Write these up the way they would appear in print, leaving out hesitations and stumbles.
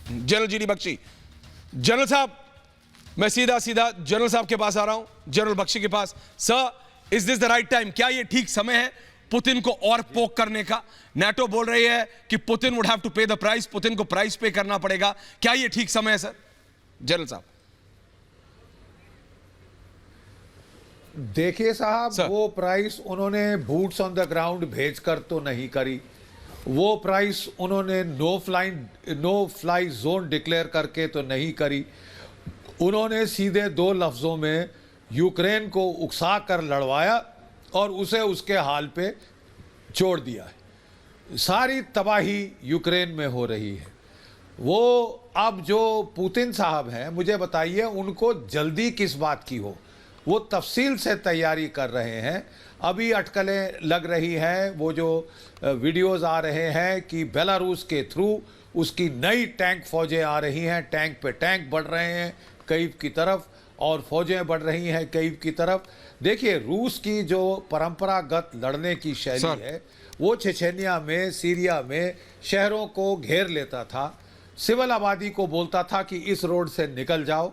General GD Bakshi. General साहब, मैं सीधा जनरल साहब के पास आ रहा हूं, जनरल बख्शी के पास। Sir, is this the right time? क्या यह ठीक समय है पुतिन को और पोक करने का? नाटो बोल रही है कि पुतिन वुड हैव टू पे द प्राइस, पुतिन को प्राइस पे करना पड़ेगा। क्या यह ठीक समय है सर? जनरल साहब। देखिए साहब, वो प्राइस उन्होंने बूट्स ऑन द ग्राउंड भेजकर तो नहीं करी। वो प्राइस उन्होंने नो फ्लाई जोन डिक्लेयर करके तो नहीं करी। उन्होंने सीधे दो लफ्ज़ों में यूक्रेन को उकसा कर लड़वाया और उसे उसके हाल पे छोड़ दिया है। सारी तबाही यूक्रेन में हो रही है। वो अब जो पुतिन साहब हैं, मुझे बताइए उनको जल्दी किस बात की हो? वो तफसील से तैयारी कर रहे हैं। अभी अटकलें लग रही हैं, वो जो वीडियोस आ रहे हैं कि बेलारूस के थ्रू उसकी नई टैंक फौजें आ रही हैं, टैंक पे टैंक बढ़ रहे हैं कीव की तरफ और फौजें बढ़ रही हैं कीव की तरफ। देखिए, रूस की जो परंपरागत लड़ने की शैली है, वो चेचेनिया में, सीरिया में शहरों को घेर लेता था, सिविल आबादी को बोलता था कि इस रोड से निकल जाओ,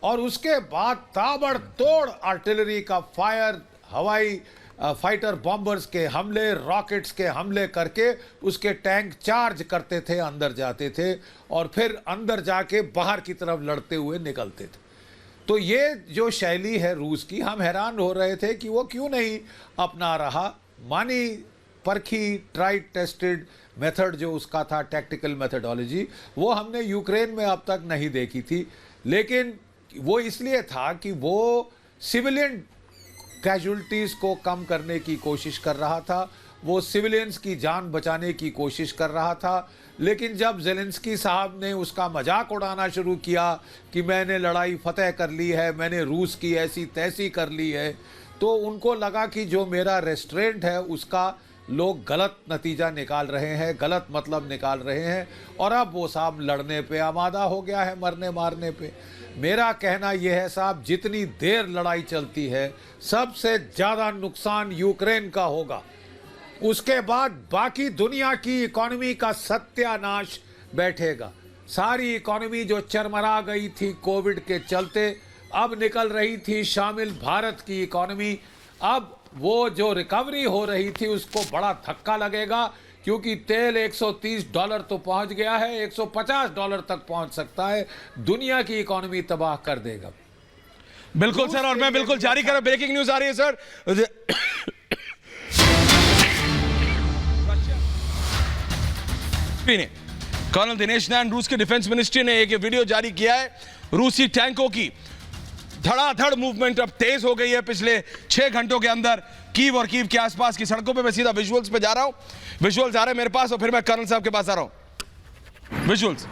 और उसके बाद ताबड़तोड़ आर्टिलरी का फायर, हवाई फाइटर बॉम्बर्स के हमले, रॉकेट्स के हमले करके उसके टैंक चार्ज करते थे, अंदर जाते थे और फिर अंदर जाके बाहर की तरफ लड़ते हुए निकलते थे। तो ये जो शैली है रूस की, हम हैरान हो रहे थे कि वो क्यों नहीं अपना रहा। मानी परखी, ट्राइड टेस्टेड मेथड जो उसका था, टैक्टिकल मेथडोलॉजी, वो हमने यूक्रेन में अब तक नहीं देखी थी। लेकिन वो इसलिए था कि वो सिविलियन कैजुअल्टीज़ को कम करने की कोशिश कर रहा था, वो सिविलियंस की जान बचाने की कोशिश कर रहा था। लेकिन जब ज़ेलेंस्की साहब ने उसका मजाक उड़ाना शुरू किया कि मैंने लड़ाई फतेह कर ली है, मैंने रूस की ऐसी तैसी कर ली है, तो उनको लगा कि जो मेरा रेस्ट्रेंट है उसका लोग गलत नतीजा निकाल रहे हैं, गलत मतलब निकाल रहे हैं, और अब वो साहब लड़ने पे आमादा हो गया है, मरने मारने पे। मेरा कहना यह है साहब, जितनी देर लड़ाई चलती है सबसे ज़्यादा नुकसान यूक्रेन का होगा। उसके बाद बाकी दुनिया की इकोनॉमी का सत्यानाश बैठेगा। सारी इकोनॉमी जो चरमरा गई थी कोविड के चलते, अब निकल रही थी शामिल भारत की इकोनॉमी। अब वो जो रिकवरी हो रही थी उसको बड़ा धक्का लगेगा, क्योंकि तेल $130 तो पहुंच गया है, $150 तक पहुंच सकता है। दुनिया की इकोनॉमी तबाह कर देगा। बिल्कुल सर, और मैं बिल्कुल जारी कर रहा हूं, ब्रेकिंग न्यूज आ रही है सर। कर्नल दिनेश नैन, रूस के डिफेंस मिनिस्ट्री ने एक वीडियो जारी किया है। रूसी टैंकों की धड़ाधड़ मूवमेंट अब तेज हो गई है पिछले 6 घंटों के अंदर कीव और कीव के आसपास की सड़कों पे। मैं सीधा विजुअल्स पे जा रहा हूं, विजुअल्स आ रहे हैं मेरे पास और फिर मैं कर्नल साहब के पास आ रहा हूं। विजुअल्स